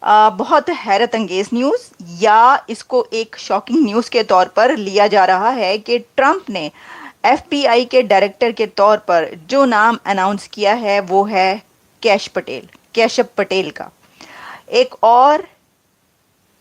बहुत हैरत अंगेज न्यूज़, या इसको एक शॉकिंग न्यूज़ के तौर पर लिया जा रहा है कि ट्रंप ने एफबीआई के डायरेक्टर के तौर पर जो नाम अनाउंस किया है वो है कैशव पटेल का। एक और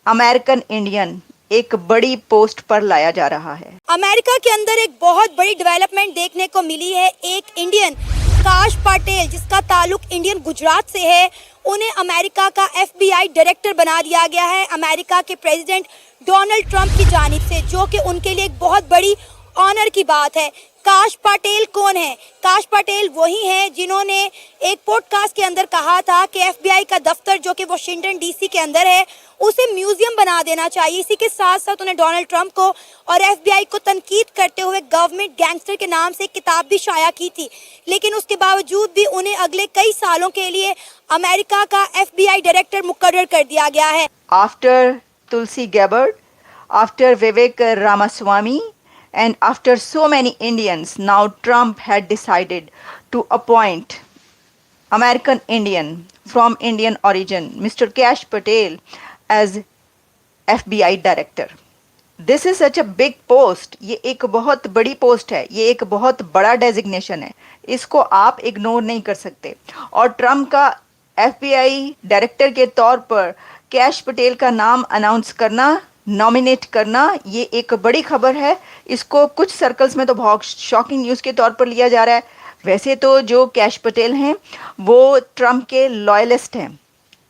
अमेरिकन इंडियन एक बड़ी पोस्ट पर लाया जा रहा है। अमेरिका के अंदर एक बहुत बड़ी डेवलपमेंट देखने को मिली है। एक इंडियन काश पटेल, जिसका ताल्लुक इंडियन गुजरात से है, उन्हें अमेरिका का एफबीआई डायरेक्टर बना दिया गया है अमेरिका के प्रेसिडेंट डोनाल्ड ट्रंप की जानिब से, जो कि उनके लिए एक बहुत बड़ी ऑनर की बात है। काश पटेल कौन है? काश पटेल वही हैं जिन्होंने एक पॉडकास्ट के अंदर कहा था कि एफबीआई का दफ्तर जो कि वाशिंगटन डीसी के अंदर है उसे म्यूजियम बना देना चाहिए। इसी के साथ साथ उन्हें डोनाल्ड ट्रंप को और एफबीआई को तनकीद करते हुए गवर्नमेंट गैंगस्टर के नाम से एक किताब भी शाया की थी, लेकिन उसके बावजूद भी उन्हें अगले कई सालों के लिए अमेरिका का एफबीआई डायरेक्टर मुकर्रर कर दिया गया है। After Tulsi Gabbard, after Vivek Ramaswamy, and after so many Indians, now Trump had decided to appoint American Indian from Indian origin, Mr. Kash Patel, as FBI director. This is such a big post. ये एक बहुत बड़ी post है, ये एक बहुत बड़ा designation है, इसको आप इग्नोर नहीं कर सकते। और ट्रम्प का एफबीआई डायरेक्टर के तौर पर कैश पटेल का नाम अनाउंस करना, नॉमिनेट करना, ये एक बड़ी खबर है। इसको कुछ सर्कल्स में तो बहुत शॉकिंग न्यूज़ के तौर पर लिया जा रहा है। वैसे तो जो कैश पटेल हैं वो ट्रम्प के लॉयलिस्ट हैं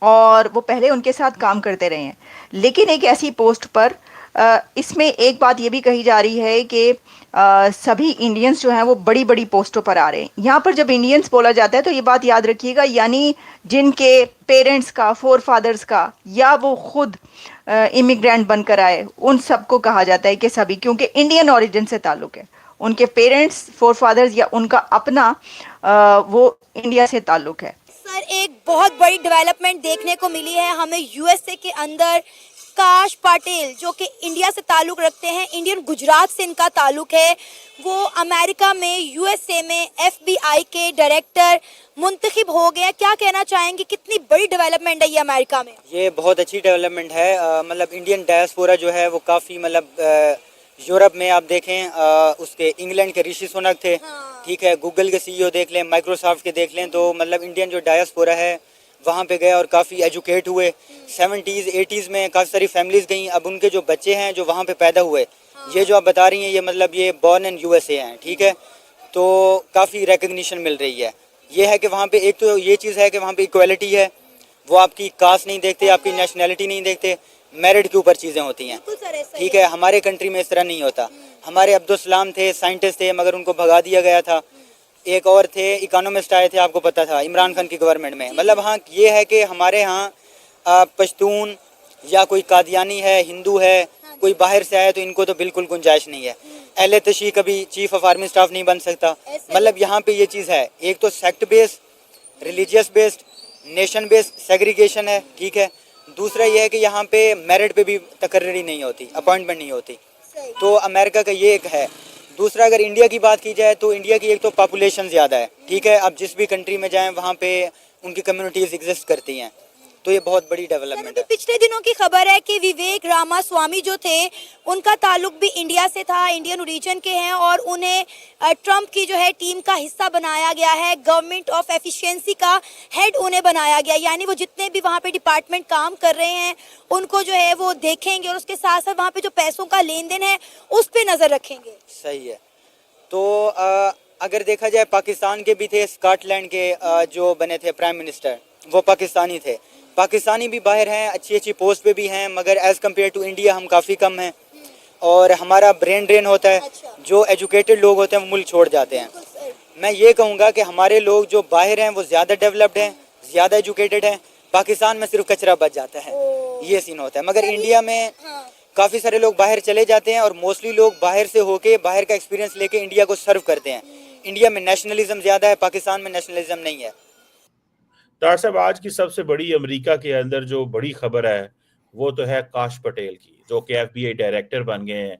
और वो पहले उनके साथ काम करते रहे हैं, लेकिन एक ऐसी पोस्ट पर इसमें एक बात ये भी कही जा रही है कि सभी इंडियंस जो हैं वो बड़ी बड़ी पोस्टों पर आ रहे हैं। यहाँ पर जब इंडियंस बोला जाता है तो ये बात याद रखिएगा, यानी जिनके पेरेंट्स का, फोर फादर्स का, या वो खुद इमिग्रेंट बनकर आए, उन सबको कहा जाता है कि सभी, क्योंकि इंडियन ओरिजिन से ताल्लुक़ है, उनके पेरेंट्स, फोर फादर्स या उनका अपना वो इंडिया से ताल्लुक़ है। सर, एक बहुत बड़ी डेवलपमेंट देखने को मिली है हमें यूएसए के अंदर। काश पटेल जो कि इंडिया से ताल्लुक़ रखते हैं, इंडियन गुजरात से इनका ताल्लुक़ है, वो अमेरिका में यूएसए में एफबीआई के डायरेक्टर मुंतखब हो गए। क्या कहना चाहेंगे, कितनी बड़ी डेवलपमेंट है ये अमेरिका में? ये बहुत अच्छी डेवलपमेंट है। मतलब इंडियन डायस्पोरा जो है वो काफ़ी मतलब यूरोप में आप देखें, उसके इंग्लैंड के ऋषि सुनक थे। हाँ। ठीक है, गूगल के सीईओ देख लें, माइक्रोसॉफ्ट के देख लें, तो मतलब इंडियन जो डायस्पोरा है वहाँ पे गए और काफ़ी एजुकेट हुए। 70s 80s में काफ़ी सारी फैमिलीज गई। अब उनके जो बच्चे हैं जो वहाँ पे पैदा हुए, ये जो आप बता रही हैं, ये मतलब ये बॉर्न इन यूएसए हैं। ठीक है, तो काफ़ी रिकग्निशन मिल रही है। ये है कि वहाँ पे एक तो ये चीज़ है कि वहाँ पे इक्वालिटी है, वो आपकी कास्ट नहीं देखते, आपकी नेशनैलिटी नहीं देखते, मेरिट के ऊपर चीज़ें होती हैं। ठीक है, हमारे कंट्री में इस तरह नहीं होता। हमारे अब्दुल सलाम थे, साइंटिस्ट थे, मगर उनको भगा दिया गया था। एक और थे, इकोनॉमिस्ट आए थे, आपको पता था, इमरान खान की गवर्नमेंट में। मतलब हाँ, ये है कि हमारे यहाँ पश्तून या कोई कादियानी है, हिंदू है, कोई बाहर से आए तो इनको तो बिल्कुल गुंजाइश नहीं है। अहले तशी कभी चीफ ऑफ आर्मी स्टाफ नहीं बन सकता। मतलब यहाँ पे ये चीज़ है, एक तो sect based, religious based, nation based segregation है। ठीक है, दूसरा ये है कि यहाँ पे मेरिट पे भी तकर्री नहीं होती, अपॉइंटमेंट नहीं होती। तो अमेरिका का ये एक है। दूसरा, अगर इंडिया की बात की जाए तो इंडिया की एक तो पॉपुलेशन ज़्यादा है। ठीक है, अब जिस भी कंट्री में जाएं वहाँ पे उनकी कम्युनिटीज़ एग्जिस्ट करती हैं, तो ये बहुत बड़ी डेवलपमेंट है। पिछले दिनों की खबर है कि विवेक रामास्वामी जो थे, उनका ताल्लुक भी इंडिया से था, इंडियन ओरिजिन के हैं, और उन्हें ट्रंप की जो है टीम का हिस्सा बनाया गया है। गवर्नमेंट ऑफ एफिशिएंसी का हेड उन्हें बनाया गया, यानी वो जितने भी वहाँ पे डिपार्टमेंट काम कर रहे हैं उनको जो है वो देखेंगे, और उसके साथ साथ वहाँ पे जो पैसों का लेन देन है उस पर नज़र रखेंगे। सही है। तो अगर देखा जाए, पाकिस्तान के भी थे, स्कॉटलैंड के जो बने थे प्राइम मिनिस्टर, वो पाकिस्तानी थे। पाकिस्तानी भी बाहर हैं, अच्छी अच्छी पोस्ट पे भी हैं, मगर एज़ कम्पेयर टू इंडिया हम काफ़ी कम हैं, और हमारा ब्रेन ड्रेन होता है। जो एजुकेटेड लोग होते हैं वो मुल्क छोड़ जाते हैं। मैं ये कहूँगा कि हमारे लोग जो बाहर हैं वो ज़्यादा डेवलप्ड हैं, ज़्यादा एजुकेटेड हैं। पाकिस्तान में सिर्फ कचरा बच जाता है, ये सीन होता है। मगर इंडिया में काफ़ी सारे लोग बाहर चले जाते हैं, और मोस्टली लोग बाहर से होके, बाहर का एक्सपीरियंस लेके इंडिया को सर्व करते हैं। इंडिया में नेशनलिज्म ज़्यादा है, पाकिस्तान में नेशनलिज्म नहीं है। डॉक्टर साहब, आज की सबसे बड़ी अमेरिका के अंदर जो बड़ी खबर है वो तो है काश पटेल की, जो कि एफबीआई डायरेक्टर बन गए हैं।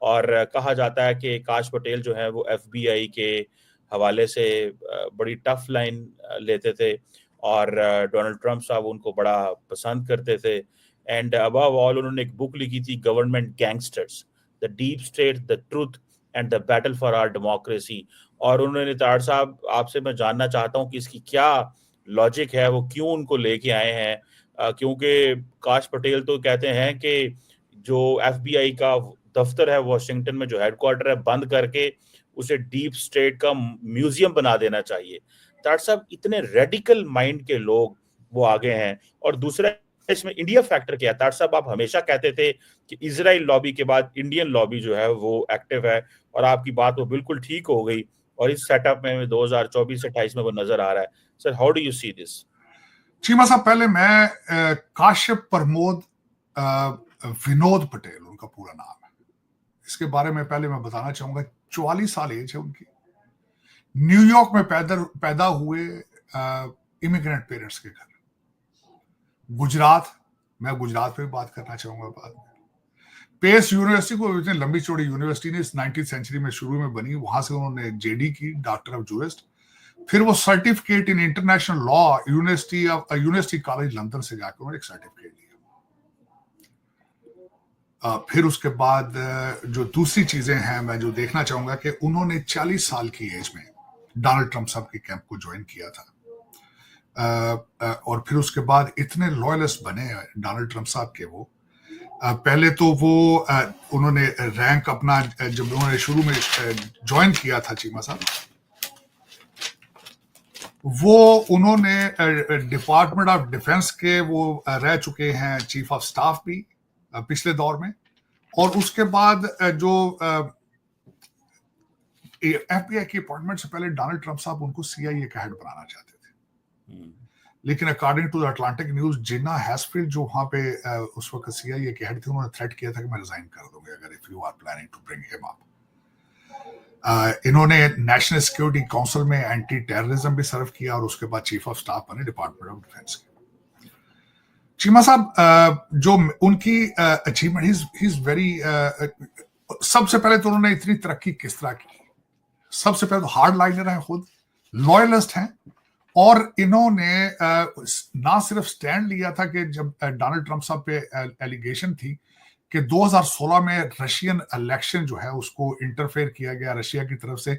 और कहा जाता है कि काश पटेल जो है वो एफबीआई के हवाले से बड़ी टफ लाइन लेते थे, और डोनाल्ड ट्रंप साहब उनको बड़ा पसंद करते थे। एंड अबव ऑल उन्होंने एक बुक लिखी थी, government gangsters, the deep state, the truth and the battle for our democracy. और उन्होंने, तार साहब आपसे मैं जानना चाहता हूँ कि इसकी क्या लॉजिक है, वो क्यों उनको लेके आए हैं? क्योंकि काश पटेल तो कहते हैं कि जो एफबीआई का दफ्तर है वॉशिंगटन में, जो हेडक्वार्टर है, बंद करके उसे डीप स्टेट का म्यूजियम बना देना चाहिए। तार साहब इतने रेडिकल माइंड के लोग वो आगे हैं। और दूसरा इसमें इंडिया फैक्टर क्या है? तार साहब आप हमेशा कहते थे कि इजराइल लॉबी के बाद इंडियन लॉबी जो है वो एक्टिव है, और आपकी बात वो बिल्कुल ठीक हो गई, और इस सेटअप में 2024-28 में वो नजर आ रहा है। Sir, how do you see this? Cheema साहब, पहले मैं काश्यप प्रमोद विनोद पटेल उनका पूरा नाम है, इसके बारे में पहले मैं बताना चाहूंगा। 44 साल एज है उनकी। न्यूयॉर्क में पैदा हुए इमिग्रेंट पेरेंट्स के घर। गुजरात, मैं गुजरात पे भी बात करना चाहूंगा बाद में। पेस यूनिवर्सिटी को, इतनी लंबी चौड़ी यूनिवर्सिटी ने, इस 19th सेंचुरी में शुरू में बनी, वहां से उन्होंने जेडी की, डॉक्टर ऑफ जूरिस्ट। फिर वो certificate in international law university college London से जाकर उन्होंने एक सर्टिफिकेट लिया। फिर उसके बाद जो दूसरी चीजें हैं मैं जो देखना चाहूंगा कि उन्होंने 40 साल की एज में डोनाल्ड ट्रंप साहब के कैंप को ज्वाइन किया था। और फिर उसके बाद इतने लॉयलिस्ट बने डोनाल्ड ट्रंप साहब के। वो पहले तो वो उन्होंने रैंक अपना, जब उन्होंने शुरू में ज्वाइन किया था चीमा साहब, वो उन्होंने डिपार्टमेंट ऑफ डिफेंस के वो रह चुके हैं चीफ ऑफ स्टाफ भी पिछले दौर में। और उसके बाद जो एफबीआई की अपॉइंटमेंट से पहले डोनाल्ड ट्रंप साहब उनको सीआईए का हेड बनाना चाहते थे। लेकिन according to the Atlantic news, Gina Haspel जो वहां पे उस वक्त सीआईए के हेड थे, उन्होंने थ्रेट किया था कि मैं रिजाइन कर दूंगा अगर if you are planning to bring him up. इन्होंने नेशनल सिक्योरिटी काउंसिल में एंटी टेररिज्म भी सर्व किया, और उसके बाद चीफ ऑफ स्टाफ बने डिपार्टमेंट ऑफ डिफेंस के। चीमा साहब, जो उनकी अचीवमेंट, ही इज वेरी, सबसे पहले तो उन्होंने इतनी तरक्की किस तरह की? सबसे पहले तो हार्ड लाइनर हैं, खुद लॉयलिस्ट हैं, और इन्होंने ना सिर्फ स्टैंड लिया था कि जब डोनाल्ड ट्रंप साहब पे एलिगेशन थी कि 2016 में रशियन इलेक्शन जो है उसको इंटरफेयर किया गया रशिया की तरफ से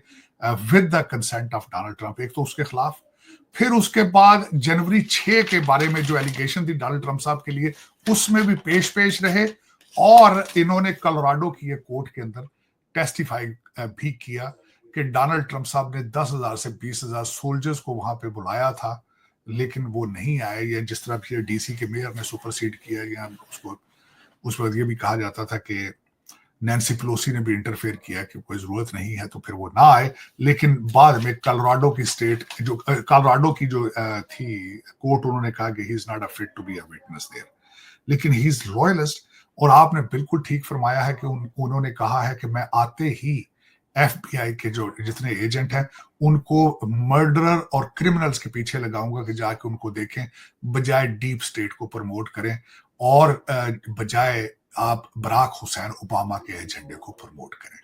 with the consent of Donald Trump, एक तो उसके खिलाफ। फिर उसके बाद जनवरी 6 के बारे में जो एलिगेशन थी डोनाल्ड ट्रंप साहब के लिए, उसमें भी पेश रहे, और इन्होंने कोलोराडो की एक कोर्ट के अंदर टेस्टिफाई भी किया कि डोनाल्ड ट्रंप साहब ने 10,000 से 20,000 सोल्जर्स को वहां पे बुलाया था, लेकिन वो नहीं आए, या जिस तरह फिर डीसी के मेयर ने सुपरसीड किया, या उसको उस वक्त ये भी कहा जाता था कि नैन्सी पेलोसी ने भी इंटरफेयर किया कि कोई जरूरत नहीं है, तो फिर वो ना आए। लेकिन बाद में कोलोराडो की जो थी कोर्ट, उन्होंने कहा कि he is not a fit to be a witness there, लेकिन ही इज लॉयलिस्ट। और आपने बिल्कुल ठीक फरमाया है कि उन्होंने कहा है कि मैं आते ही एफबीआई के जो जितने एजेंट हैं उनको मर्डरर और क्रिमिनल्स के पीछे लगाऊंगा कि जाके उनको देखें, बजाय डीप स्टेट को प्रमोट करें, और बजाय आप बराक हुसैन ओबामा के एजेंडे को प्रमोट करें।